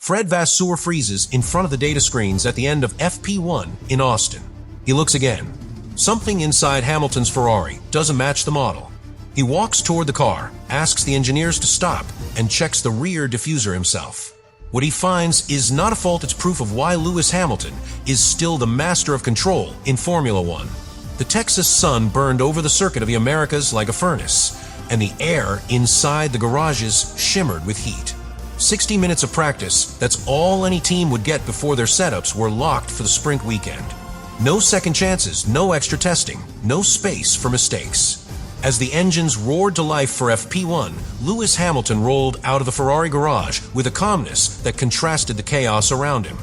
Fred Vasseur freezes in front of the data screens at the end of FP1 in Austin. He looks again. Something inside Hamilton's Ferrari doesn't match the model. He walks toward the car, asks the engineers to stop, and checks the rear diffuser himself. What he finds is not a fault, it's proof of why Lewis Hamilton is still the master of control in Formula One. The Texas sun burned over the circuit of the Americas like a furnace, and the air inside the garages shimmered with heat. 60 minutes of practice, that's all any team would get before their setups were locked for the sprint weekend. No second chances, no extra testing, no space for mistakes. As the engines roared to life for FP1, Lewis Hamilton rolled out of the Ferrari garage with a calmness that contrasted the chaos around him.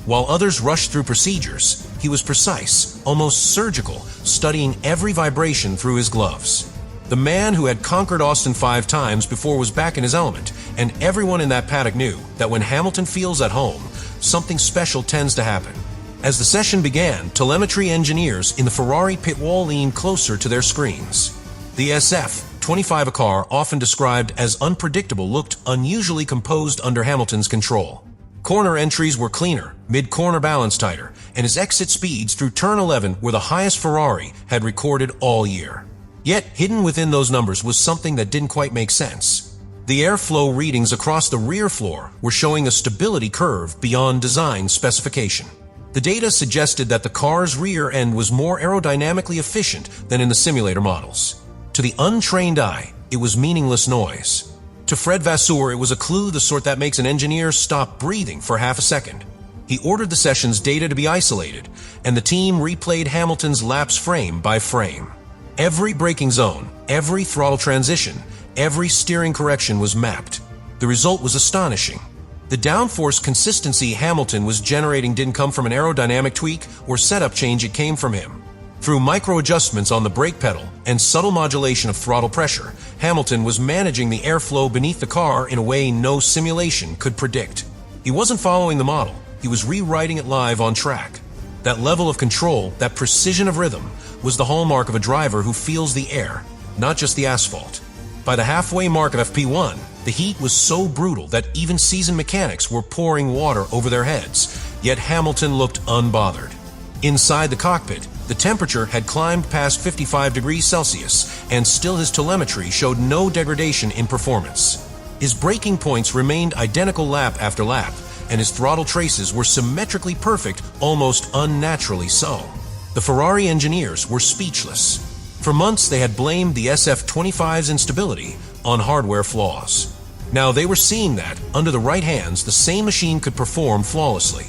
While others rushed through procedures, he was precise, almost surgical, studying every vibration through his gloves. The man who had conquered Austin 5 times before was back in his element, and everyone in that paddock knew that when Hamilton feels at home, something special tends to happen. As the session began, telemetry engineers in the Ferrari pit wall leaned closer to their screens. The SF-25, a car often described as unpredictable, looked unusually composed under Hamilton's control. Corner entries were cleaner, mid-corner balance tighter, and his exit speeds through turn 11 were the highest Ferrari had recorded all year. Yet, hidden within those numbers was something that didn't quite make sense. The airflow readings across the rear floor were showing a stability curve beyond design specification. The data suggested that the car's rear end was more aerodynamically efficient than in the simulator models. To the untrained eye, it was meaningless noise. To Fred Vasseur, it was a clue, the sort that makes an engineer stop breathing for half a second. He ordered the session's data to be isolated, and the team replayed Hamilton's laps frame by frame. Every braking zone, every throttle transition, every steering correction was mapped. The result was astonishing. The downforce consistency Hamilton was generating didn't come from an aerodynamic tweak or setup change, it came from him. Through micro-adjustments on the brake pedal and subtle modulation of throttle pressure, Hamilton was managing the airflow beneath the car in a way no simulation could predict. He wasn't following the model, he was rewriting it live on track. That level of control, that precision of rhythm, was the hallmark of a driver who feels the air, not just the asphalt. By the halfway mark of FP1, the heat was so brutal that even seasoned mechanics were pouring water over their heads, yet Hamilton looked unbothered. Inside the cockpit, the temperature had climbed past 55 degrees Celsius, and still his telemetry showed no degradation in performance. His braking points remained identical lap after lap, and his throttle traces were symmetrically perfect, almost unnaturally so. The Ferrari engineers were speechless. For months they had blamed the SF-25's instability on hardware flaws. Now they were seeing that, under the right hands, the same machine could perform flawlessly.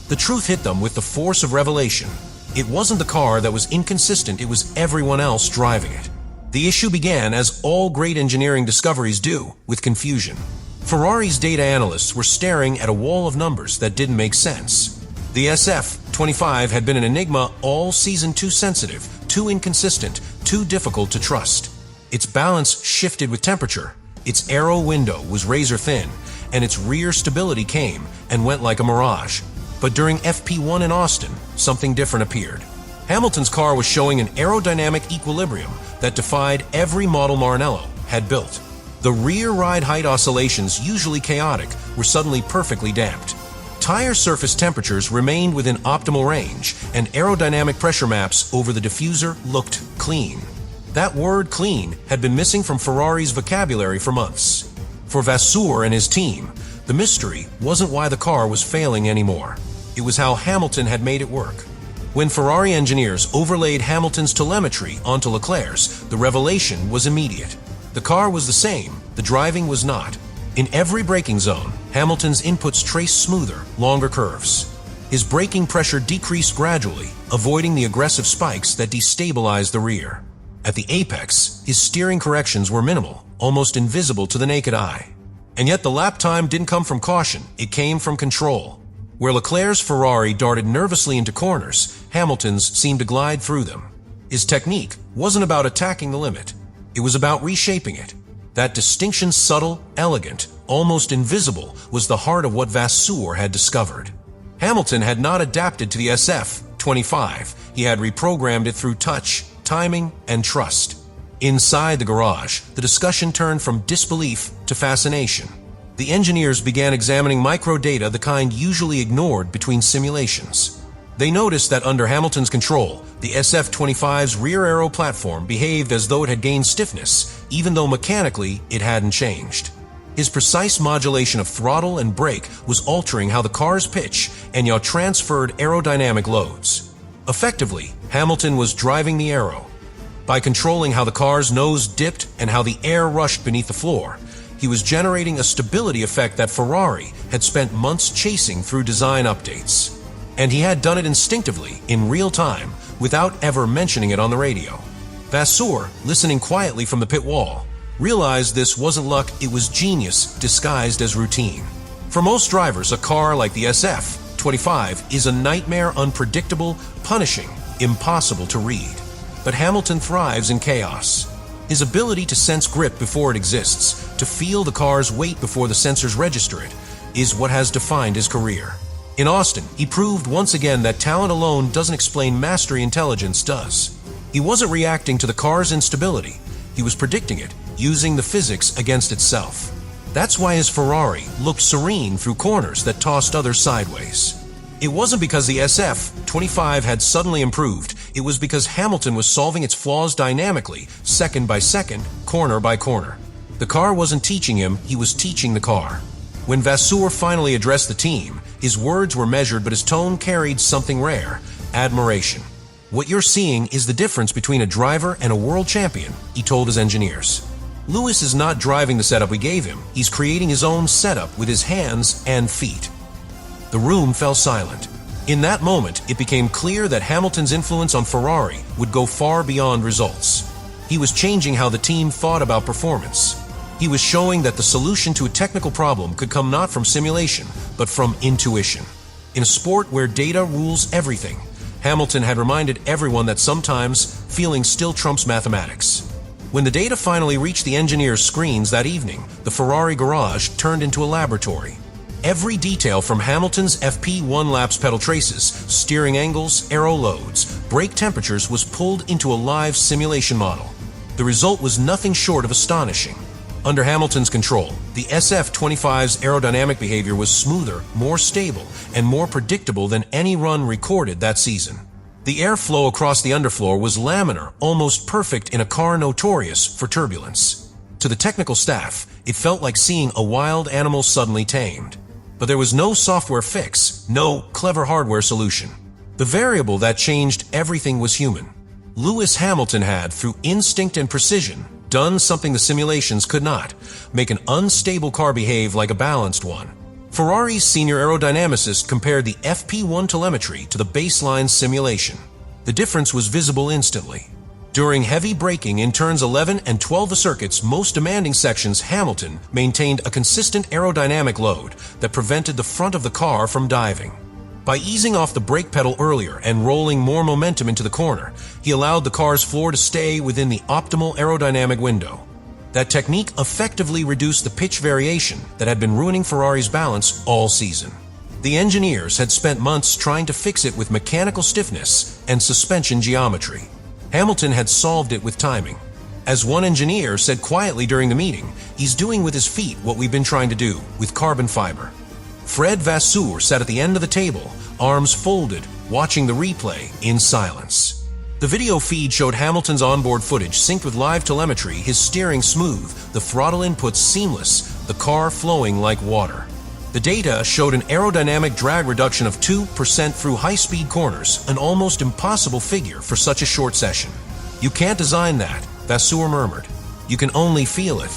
The truth hit them with the force of revelation. It wasn't the car that was inconsistent, it was everyone else driving it. The issue began, as all great engineering discoveries do, with confusion. Ferrari's data analysts were staring at a wall of numbers that didn't make sense. The SF-25 had been an enigma all season, too sensitive, too inconsistent, too difficult to trust. Its balance shifted with temperature, its aero window was razor thin, and its rear stability came and went like a mirage. But during FP1 in Austin, something different appeared. Hamilton's car was showing an aerodynamic equilibrium that defied every model Maranello had built. The rear ride height oscillations, usually chaotic, were suddenly perfectly damped. Tire surface temperatures remained within optimal range, and aerodynamic pressure maps over the diffuser looked clean. That word clean had been missing from Ferrari's vocabulary for months. For Vasseur and his team, the mystery wasn't why the car was failing anymore. It was how Hamilton had made it work. When Ferrari engineers overlaid Hamilton's telemetry onto Leclerc's, the revelation was immediate. The car was the same, the driving was not. In every braking zone, Hamilton's inputs traced smoother, longer curves. His braking pressure decreased gradually, avoiding the aggressive spikes that destabilized the rear. At the apex, his steering corrections were minimal, almost invisible to the naked eye. And yet the lap time didn't come from caution, it came from control. Where Leclerc's Ferrari darted nervously into corners, Hamilton's seemed to glide through them. His technique wasn't about attacking the limit, it was about reshaping it. That distinction, subtle, elegant, almost invisible, was the heart of what Vasseur had discovered. Hamilton had not adapted to the SF-25, he had reprogrammed it through touch, timing, and trust. Inside the garage, the discussion turned from disbelief to fascination. The engineers began examining microdata, the kind usually ignored between simulations. They noticed that under Hamilton's control, the SF-25's rear aero platform behaved as though it had gained stiffness, even though mechanically it hadn't changed. His precise modulation of throttle and brake was altering how the car's pitch and yaw transferred aerodynamic loads. Effectively, Hamilton was driving the aero. By controlling how the car's nose dipped and how the air rushed beneath the floor, he was generating a stability effect that Ferrari had spent months chasing through design updates. And he had done it instinctively, in real time, without ever mentioning it on the radio. Vasseur, listening quietly from the pit wall, realized this wasn't luck, it was genius disguised as routine. For most drivers, a car like the SF-25 is a nightmare, unpredictable, punishing, impossible to read. But Hamilton thrives in chaos. His ability to sense grip before it exists, to feel the car's weight before the sensors register it, is what has defined his career. In Austin, he proved once again that talent alone doesn't explain mastery, intelligence does. He wasn't reacting to the car's instability, he was predicting it, using the physics against itself. That's why his Ferrari looked serene through corners that tossed others sideways. It wasn't because the SF-25 had suddenly improved, it was because Hamilton was solving its flaws dynamically, second by second, corner by corner. The car wasn't teaching him, he was teaching the car. When Vasseur finally addressed the team, his words were measured, but his tone carried something rare: admiration. "What you're seeing is the difference between a driver and a world champion," he told his engineers. "Lewis is not driving the setup we gave him, he's creating his own setup with his hands and feet." The room fell silent. In that moment, it became clear that Hamilton's influence on Ferrari would go far beyond results. He was changing how the team thought about performance. He was showing that the solution to a technical problem could come not from simulation, but from intuition. In a sport where data rules everything, Hamilton had reminded everyone that sometimes feeling still trumps mathematics. When the data finally reached the engineers' screens that evening, the Ferrari garage turned into a laboratory. Every detail from Hamilton's FP1 laps pedal traces, steering angles, aero loads, brake temperatures was pulled into a live simulation model. The result was nothing short of astonishing. Under Hamilton's control, the SF-25's aerodynamic behavior was smoother, more stable, and more predictable than any run recorded that season. The airflow across the underfloor was laminar, almost perfect in a car notorious for turbulence. To the technical staff, it felt like seeing a wild animal suddenly tamed. But there was no software fix, no clever hardware solution. The variable that changed everything was human. Lewis Hamilton had, through instinct and precision, done something the simulations could not: make an unstable car behave like a balanced one. Ferrari's senior aerodynamicist compared the FP1 telemetry to the baseline simulation. The difference was visible instantly. During heavy braking in turns 11 and 12 of the circuit's most demanding sections, Hamilton maintained a consistent aerodynamic load that prevented the front of the car from diving. By easing off the brake pedal earlier and rolling more momentum into the corner, he allowed the car's floor to stay within the optimal aerodynamic window. That technique effectively reduced the pitch variation that had been ruining Ferrari's balance all season. The engineers had spent months trying to fix it with mechanical stiffness and suspension geometry. Hamilton had solved it with timing. As one engineer said quietly during the meeting, he's doing with his feet what we've been trying to do with carbon fiber. Fred Vasseur sat at the end of the table, arms folded, watching the replay in silence. The video feed showed Hamilton's onboard footage synced with live telemetry, his steering smooth, the throttle inputs seamless, the car flowing like water. The data showed an aerodynamic drag reduction of 2% through high-speed corners, an almost impossible figure for such a short session. "You can't design that," Vasseur murmured. "You can only feel it."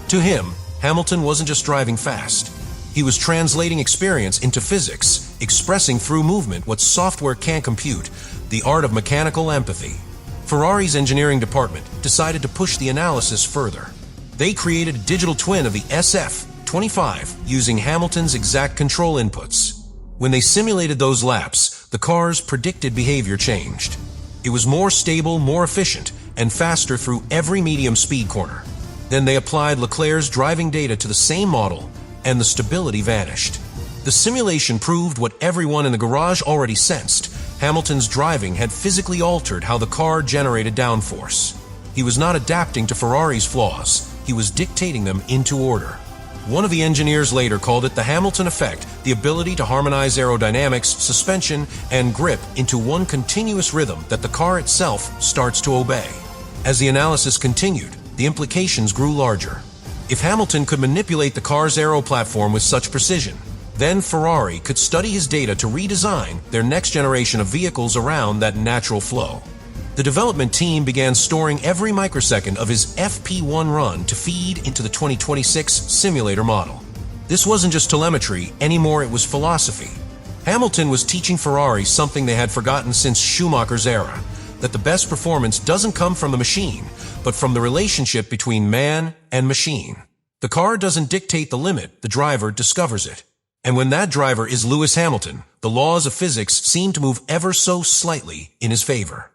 To him, Hamilton wasn't just driving fast. He was translating experience into physics, expressing through movement what software can't compute, the art of mechanical empathy. Ferrari's engineering department decided to push the analysis further. They created a digital twin of the SF-25 using Hamilton's exact control inputs. When they simulated those laps, the car's predicted behavior changed. It was more stable, more efficient, and faster through every medium speed corner. Then they applied Leclerc's driving data to the same model, and the stability vanished. The simulation proved what everyone in the garage already sensed: Hamilton's driving had physically altered how the car generated downforce. He was not adapting to Ferrari's flaws, he was dictating them into order. One of the engineers later called it the Hamilton effect, the ability to harmonize aerodynamics, suspension, and grip into one continuous rhythm that the car itself starts to obey. As the analysis continued, the implications grew larger. If Hamilton could manipulate the car's aero platform with such precision, then Ferrari could study his data to redesign their next generation of vehicles around that natural flow. The development team began storing every microsecond of his FP1 run to feed into the 2026 simulator model. This wasn't just telemetry, anymore it was philosophy. Hamilton was teaching Ferrari something they had forgotten since Schumacher's era, that the best performance doesn't come from the machine, but from the relationship between man and machine. The car doesn't dictate the limit, the driver discovers it. And when that driver is Lewis Hamilton, the laws of physics seem to move ever so slightly in his favor.